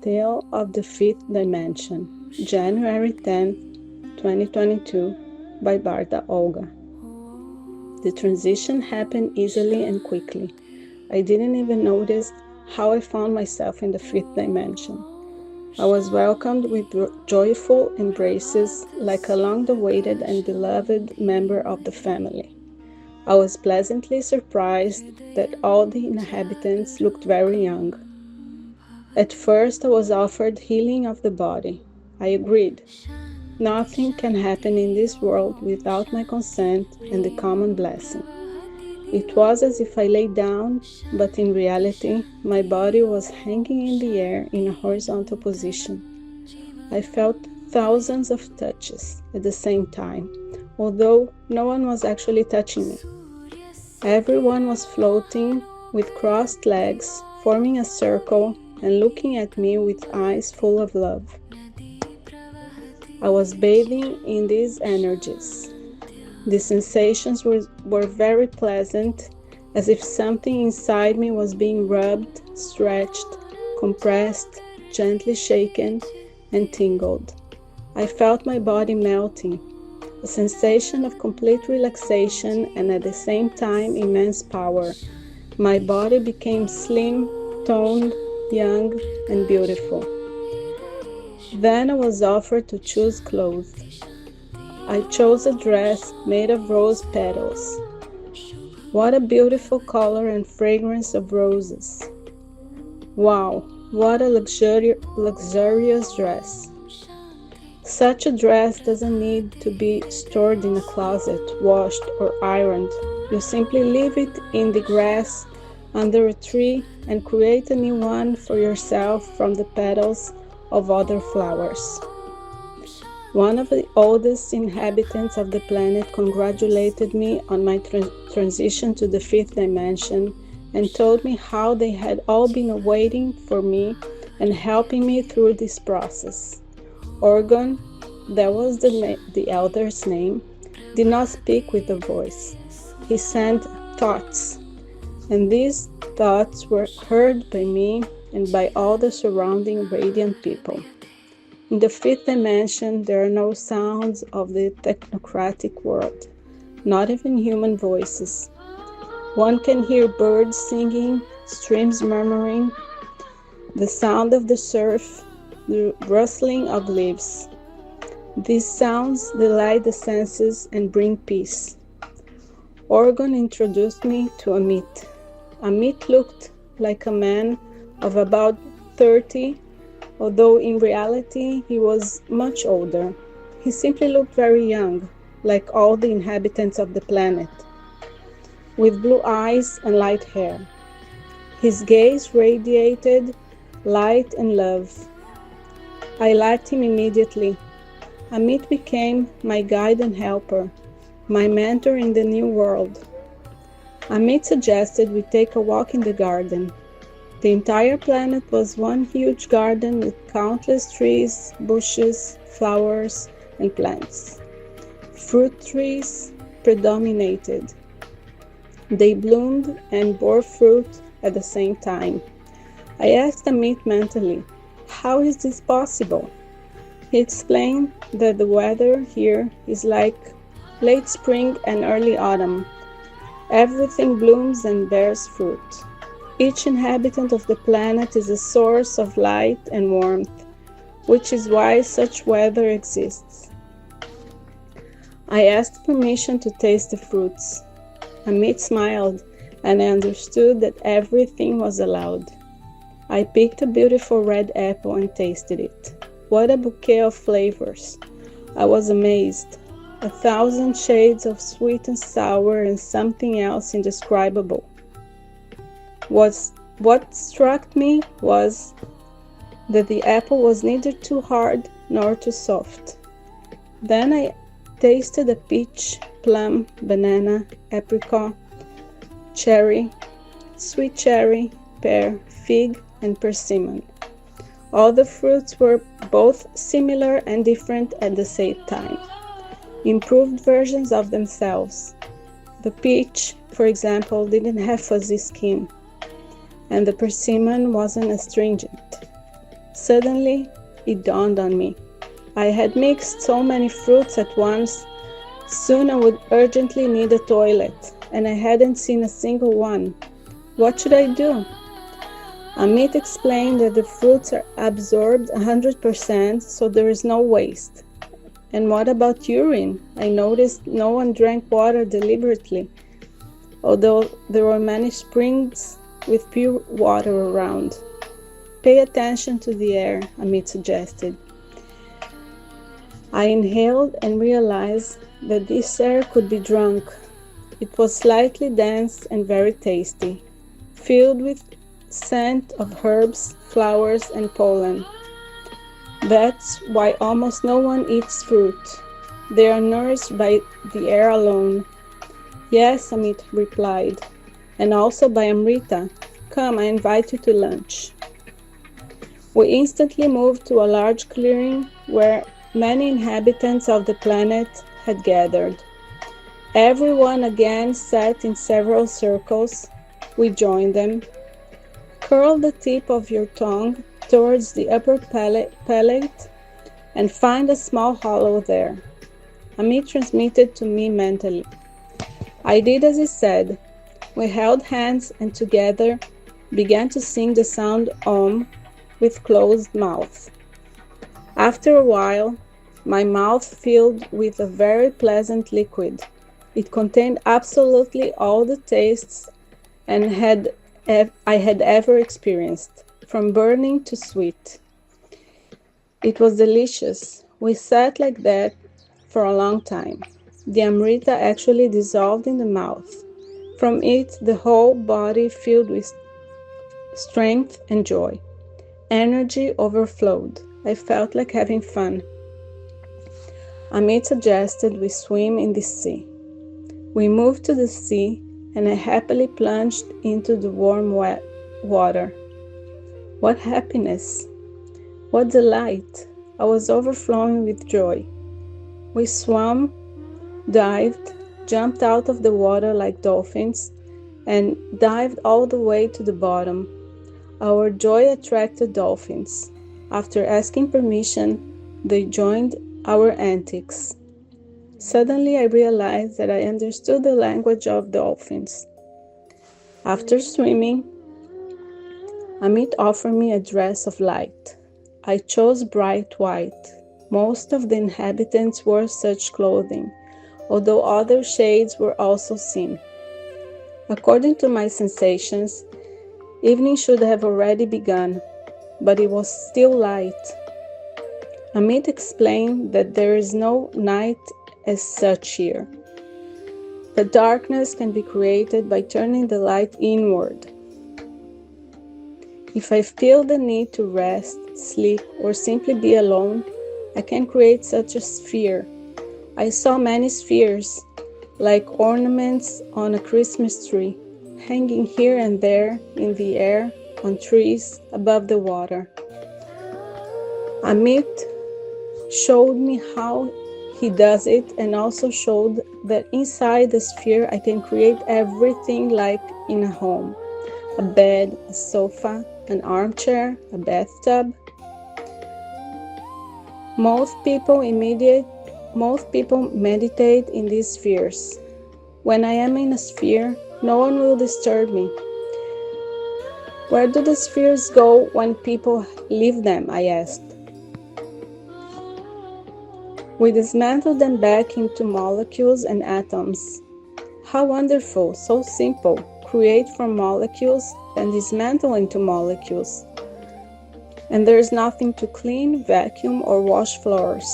Tale of the Fifth Dimension, January 10th, 2022, by Barda Olga. The transition happened easily and quickly. I didn't even notice how I found myself in the fifth dimension. I was welcomed with joyful embraces like a long-awaited and beloved member of the family. I was pleasantly surprised that all the inhabitants looked very young. At first I was offered healing of the body. I agreed. Nothing can happen in this world without my consent and the common blessing. It was as if I lay down, but in reality, my body was hanging in the air in a horizontal position. I felt thousands of touches at the same time, although no one was actually touching me. Everyone was floating with crossed legs, forming a circle and looking at me with eyes full of love. I was bathing in these energies. The sensations were very pleasant, as if something inside me was being rubbed, stretched, compressed, gently shaken, and tingled. I felt my body melting, a sensation of complete relaxation and at the same time immense power. My body became slim, toned, young, and beautiful. Then I was offered to choose clothes. I chose a dress made of rose petals. What a beautiful color and fragrance of roses. Wow, what a luxurious dress. Such a dress doesn't need to be stored in a closet, washed or ironed. You simply leave it in the grass under a tree and create a new one for yourself from the petals of other flowers. One of the oldest inhabitants of the planet congratulated me on my transition to the fifth dimension and told me how they had all been waiting for me and helping me through this process. Orgon, that was the elder's name, did not speak with a voice. He sent thoughts, and these thoughts were heard by me and by all the surrounding radiant people. In the fifth dimension, there are no sounds of the technocratic world, not even human voices. One can hear birds singing, streams murmuring, the sound of the surf, the rustling of leaves. These sounds delight the senses and bring peace. Orgon introduced me to Amit. Amit looked like a man of about 30, although in reality he was much older. He simply looked very young, like all the inhabitants of the planet, with blue eyes and light hair. His gaze radiated light and love. I liked him immediately. Amit became my guide and helper, my mentor in the new world. Amit suggested we take a walk in the garden. The entire planet was one huge garden with countless trees, bushes, flowers, and plants. Fruit trees predominated. They bloomed and bore fruit at the same time. I asked Amit mentally, how is this possible? He explained that the weather here is like late spring and early autumn. Everything blooms and bears fruit. Each inhabitant of the planet is a source of light and warmth, which is why such weather exists. I asked permission to taste the fruits. Amit smiled, and I understood that everything was allowed. I picked a beautiful red apple and tasted it. What a bouquet of flavors! I was amazed. 1,000 shades of sweet and sour and something else indescribable. What struck me was that the apple was neither too hard nor too soft. Then I tasted a peach, plum, banana, apricot, cherry, sweet cherry, pear, fig, and persimmon. All the fruits were both similar and different at the same time, improved versions of themselves. The peach, for example, didn't have fuzzy skin, and the persimmon wasn't astringent. Suddenly, it dawned on me. I had mixed so many fruits at once. Soon I would urgently need a toilet, and I hadn't seen a single one. What should I do? Amit explained that the fruits are absorbed 100%, so there is no waste. And what about urine? I noticed no one drank water deliberately, although there were many springs with pure water around. Pay attention to the air, Amit suggested. I inhaled and realized that this air could be drunk. It was slightly dense and very tasty, filled with scent of herbs, flowers, and pollen. That's why almost no one eats fruit. They are nourished by the air alone. Yes, Amit replied, and also by Amrita. Come, I invite you to lunch. We instantly moved to a large clearing where many inhabitants of the planet had gathered. Everyone again sat in several circles. We joined them. Curl the tip of your tongue towards the upper palate and find a small hollow there. Amit transmitted to me mentally. I did as he said. We held hands and together began to sing the sound Om with closed mouth. After a while, my mouth filled with a very pleasant liquid. It contained absolutely all the tastes I had ever experienced, from burning to sweet. It was delicious. We sat like that for a long time. The Amrita actually dissolved in the mouth. From it, the whole body filled with strength and joy. Energy overflowed. I felt like having fun. Amit suggested we swim in the sea. We moved to the sea, and I happily plunged into the warm wet water. What happiness! What delight! I was overflowing with joy. We swam, dived, jumped out of the water like dolphins, and dived all the way to the bottom. Our joy attracted dolphins. After asking permission, they joined our antics. Suddenly I realized that I understood the language of dolphins. After swimming, Amit offered me a dress of light. I chose bright white. Most of the inhabitants wore such clothing, although other shades were also seen. According to my sensations, evening should have already begun, but it was still light. Amit explained that there is no night as such here. The darkness can be created by turning the light inward. If I feel the need to rest, sleep, or simply be alone, I can create such a sphere. I saw many spheres, like ornaments on a Christmas tree, hanging here and there in the air, on trees, above the water. Amit showed me how he does it and also showed that inside the sphere I can create everything like in a home. A bed, a sofa, an armchair, a bathtub. Most people meditate in these spheres. When I am in a sphere, no one will disturb me. Where do the spheres go when people leave them? I asked. We dismantle them back into molecules and atoms. How wonderful, so simple. Create from molecules, then dismantle into molecules. And there is nothing to clean, vacuum, or wash floors.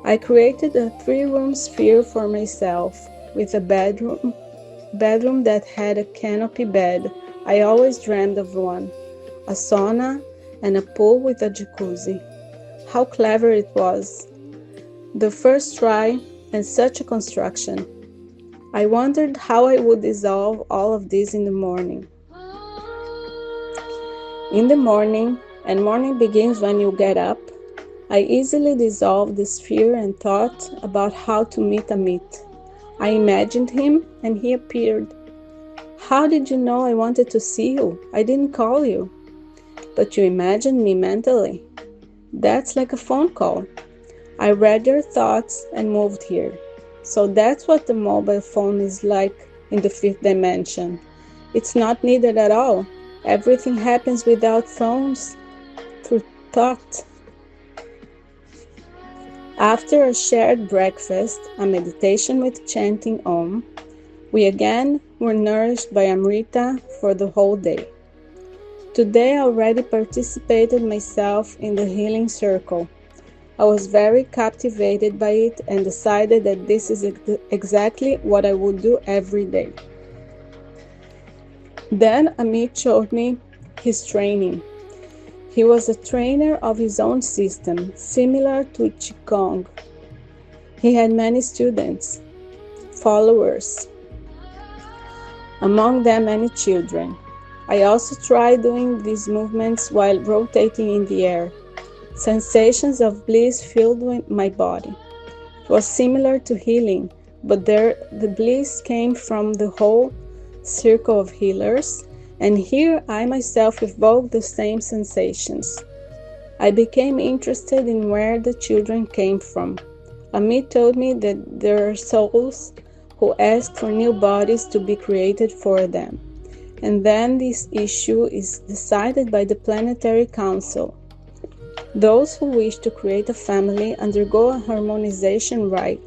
I created a 3-room sphere for myself, with a bedroom that had a canopy bed. I always dreamed of one, a sauna, and a pool with a jacuzzi. How clever it was. The first try, and such a construction. I wondered how I would dissolve all of this in the morning. In the morning, and morning begins when you get up, I easily dissolved the sphere and thought about how to meet Amit. I imagined him and he appeared. How did you know I wanted to see you? I didn't call you. but you imagine me mentally. That's like a phone call. I read your thoughts and moved here. So that's what the mobile phone is like in the fifth dimension. It's not needed at all. Everything happens without phones, through thought. After a shared breakfast, a meditation with chanting Om, we again were nourished by Amrita for the whole day. Today I already participated myself in the healing circle. I was very captivated by it and decided that this is exactly what I would do every day. Then Amit showed me his training. He was a trainer of his own system, similar to Qigong. He had many students, followers, among them many children. I also tried doing these movements while rotating in the air. Sensations of bliss filled my body. It was similar to healing, but the bliss came from the whole circle of healers, and here I myself evoked the same sensations. I became interested in where the children came from. Amit told me that there are souls who ask for new bodies to be created for them, and then this issue is decided by the Planetary Council. Those who wish to create a family undergo a harmonization rite,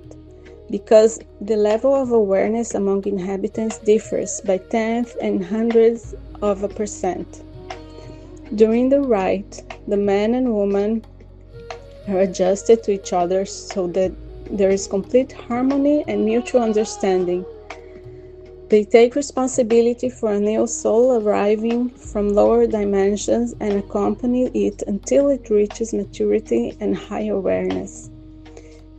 because the level of awareness among inhabitants differs by tenths and hundredths of a percent. During the rite, the man and woman are adjusted to each other so that there is complete harmony and mutual understanding. They take responsibility for a new soul arriving from lower dimensions and accompany it until it reaches maturity and high awareness.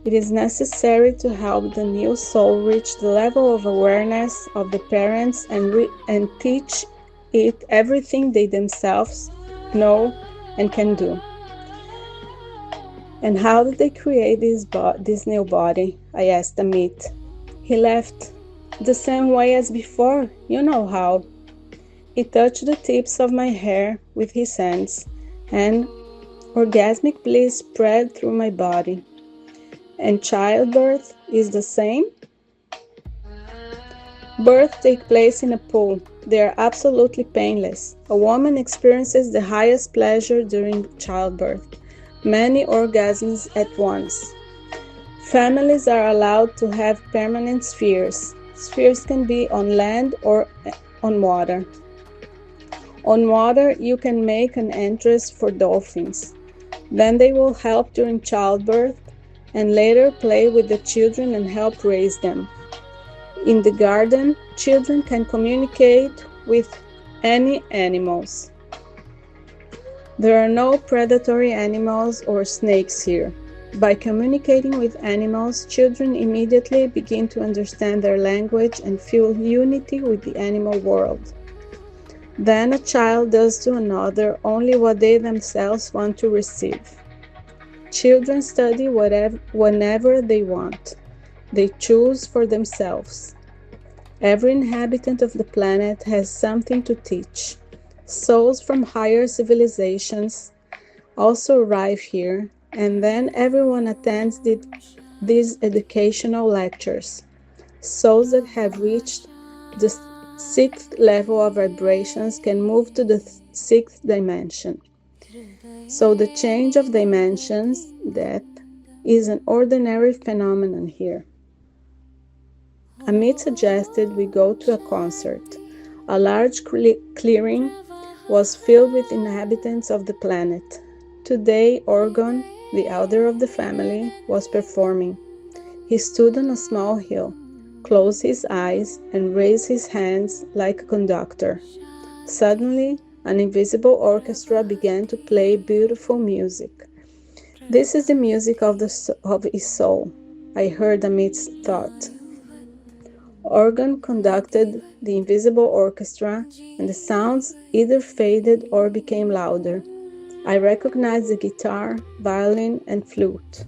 It is necessary to help the new soul reach the level of awareness of the parents and teach it everything they themselves know and can do. And how did they create this new body? I asked Amit. He laughed. The same way as before, you know how. He touched the tips of my hair with his hands, and orgasmic bliss spread through my body. And childbirth is the same? Birth takes place in a pool. They are absolutely painless. A woman experiences the highest pleasure during childbirth, many orgasms at once. Families are allowed to have permanent spheres. Spheres can be on land or on water. On water, you can make an entrance for dolphins. Then they will help during childbirth and later play with the children and help raise them. In the garden, children can communicate with any animals. There are no predatory animals or snakes here. By communicating with animals, children immediately begin to understand their language and feel unity with the animal world. Then a child does to another only what they themselves want to receive. Children study whenever they want. They choose for themselves. Every inhabitant of the planet has something to teach. Souls from higher civilizations also arrive here, and then everyone attends these educational lectures. Souls that have reached the sixth level of vibrations can move to the sixth dimension. So the change of dimensions, death, is an ordinary phenomenon here. Amit suggested we go to a concert. A large clearing was filled with inhabitants of the planet. Today, Orgon, the elder of the family, was performing. He stood on a small hill, closed his eyes, and raised his hands like a conductor. Suddenly, an invisible orchestra began to play beautiful music. This is the music of his soul, I heard Amit's thought. Orgon conducted the invisible orchestra, and the sounds either faded or became louder. I recognized the guitar, violin, and flute.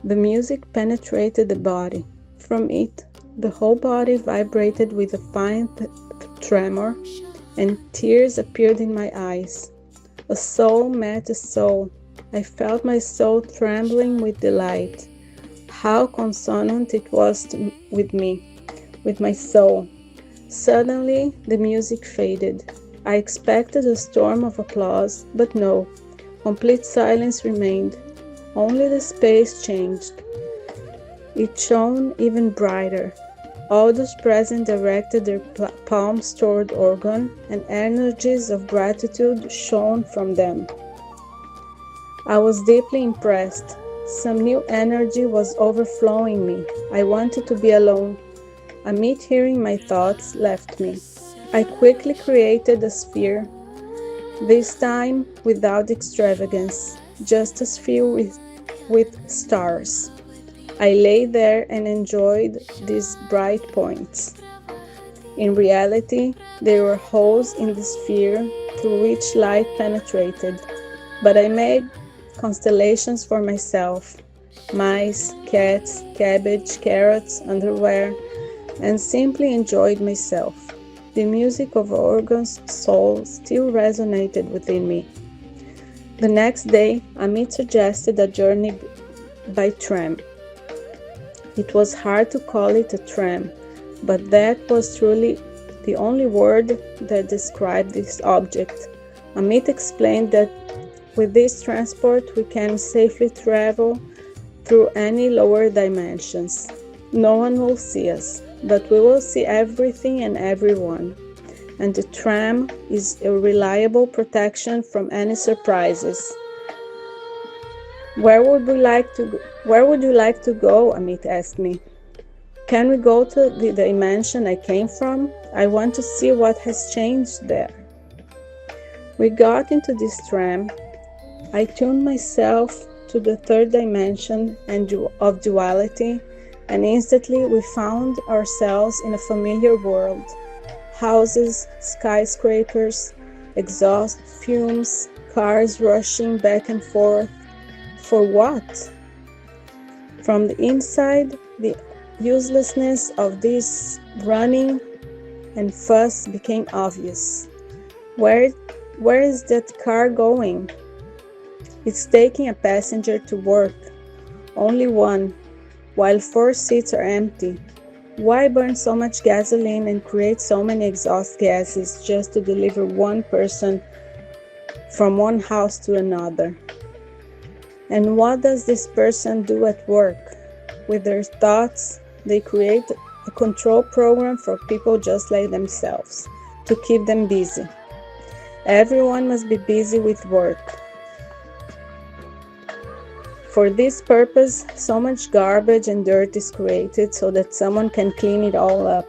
The music penetrated the body. From it, the whole body vibrated with a fine tremor, and tears appeared in my eyes. A soul met a soul. I felt my soul trembling with delight. How consonant it was with me, with my soul. Suddenly, the music faded. I expected a storm of applause, but no. Complete silence remained. Only the space changed. It shone even brighter. All those present directed their palms toward organ, and energies of gratitude shone from them. I was deeply impressed. Some new energy was overflowing me. I wanted to be alone. Amit, hearing my thoughts, left me. I quickly created a sphere, this time without extravagance, just a sphere with stars. I lay there and enjoyed these bright points. In reality, there were holes in the sphere through which light penetrated, but I made constellations for myself: mice, cats, cabbage, carrots, underwear, and simply enjoyed myself. The music of organ's soul still resonated within me. The next day, Amit suggested a journey by tram. It was hard to call it a tram, but that was truly the only word that described this object. Amit explained that with this transport we can safely travel through any lower dimensions. No one will see us, but we will see everything and everyone. And the tram is a reliable protection from any surprises. Where would you like to go? Amit asked me. Can we go to the dimension I came from? I want to see what has changed there. We got into this tram. I tuned myself to the third dimension of duality, and instantly we found ourselves in a familiar world. Houses, skyscrapers, exhaust fumes, cars rushing back and forth. For what? From the inside, the uselessness of this running and fuss became obvious. Where is that car going? It's taking a passenger to work, only one, while 4 seats are empty. Why burn so much gasoline and create so many exhaust gases just to deliver one person from one house to another? And what does this person do at work? With their thoughts, they create a control program for people just like themselves, to keep them busy. Everyone must be busy with work. For this purpose, so much garbage and dirt is created so that someone can clean it all up.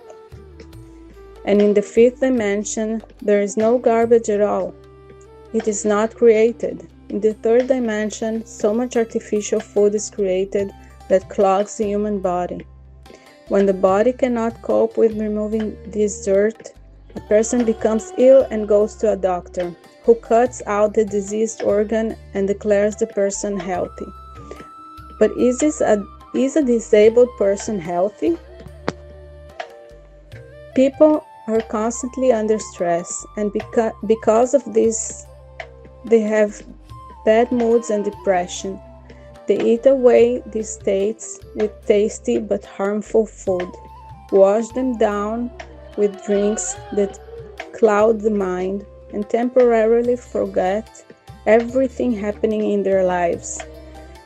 And in the 5th dimension, there is no garbage at all. It is not created. In the 3rd dimension, so much artificial food is created that clogs the human body. When the body cannot cope with removing this dirt, a person becomes ill and goes to a doctor, who cuts out the diseased organ and declares the person healthy. But is a disabled person healthy? People are constantly under stress, and because of this, they have bad moods and depression. They eat away these states with tasty but harmful food, wash them down with drinks that cloud the mind, and temporarily forget everything happening in their lives.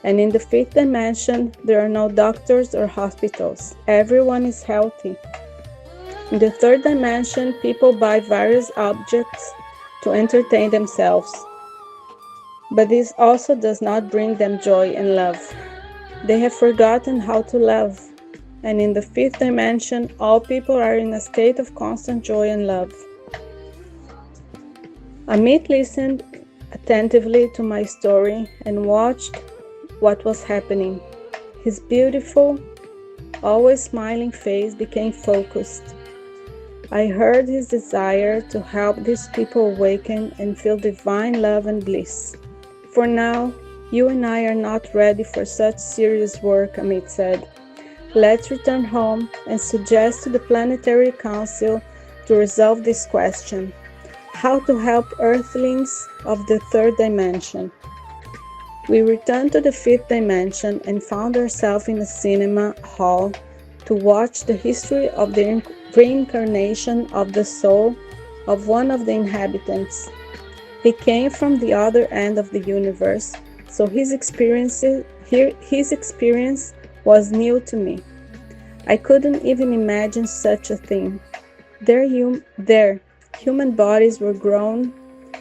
And in the 5th dimension, there are no doctors or hospitals. Everyone is healthy. In the 3rd dimension, people buy various objects to entertain themselves. But this also does not bring them joy and love. They have forgotten how to love. And in the 5th dimension, all people are in a state of constant joy and love. Amit listened attentively to my story and watched what was happening. His beautiful, always smiling face became focused. I heard his desire to help these people awaken and feel divine love and bliss. For now, you and I are not ready for such serious work, Amit said. Let's return home and suggest to the Planetary Council to resolve this question. how to help earthlings of the third dimension. We returned to the fifth dimension and found ourselves in a cinema hall to watch the history of the reincarnation of the soul of one of the inhabitants. He came from the other end of the universe, so his experience was new to me. I couldn't even imagine such a thing. Their human bodies were grown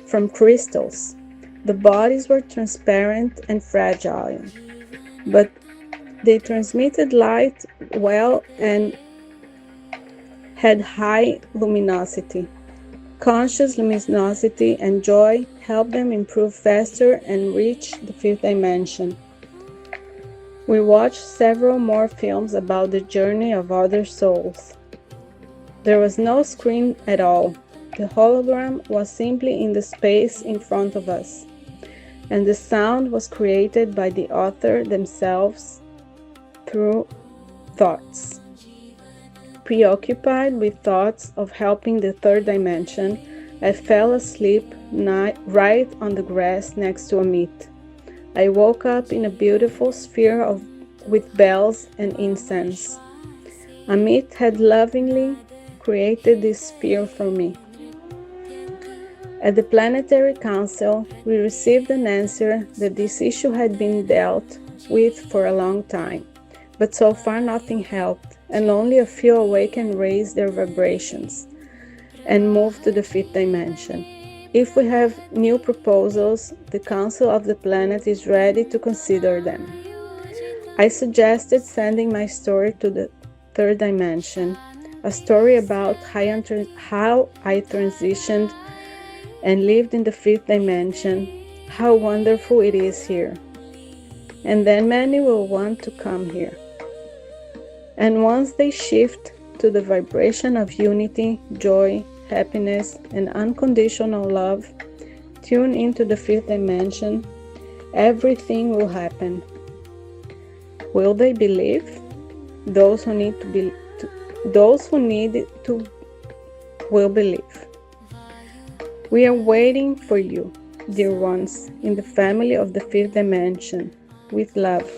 from crystals. The bodies were transparent and fragile, but they transmitted light well and had high luminosity. Conscious luminosity and joy helped them improve faster and reach the fifth dimension. We watched several more films about the journey of other souls. There was no screen at all. The hologram was simply in the space in front of us, and the sound was created by the author themselves through thoughts. Preoccupied with thoughts of helping the third dimension, I fell asleep right on the grass next to Amit. I woke up in a beautiful sphere with bells and incense. Amit had lovingly created this sphere for me. At the Planetary Council, we received an answer that this issue had been dealt with for a long time, but so far nothing helped, and only a few awakened raised their vibrations and moved to the fifth dimension. If we have new proposals, the Council of the Planet is ready to consider them. I suggested sending my story to the third dimension, a story about how I transitioned and lived in the fifth dimension, how wonderful it is here. And then many will want to come here. And once they shift to the vibration of unity, joy, happiness, and unconditional love, tune into the fifth dimension, everything will happen. Will they believe? Those who need to will believe. We are waiting for you, dear ones, in the family of the fifth dimension, with love.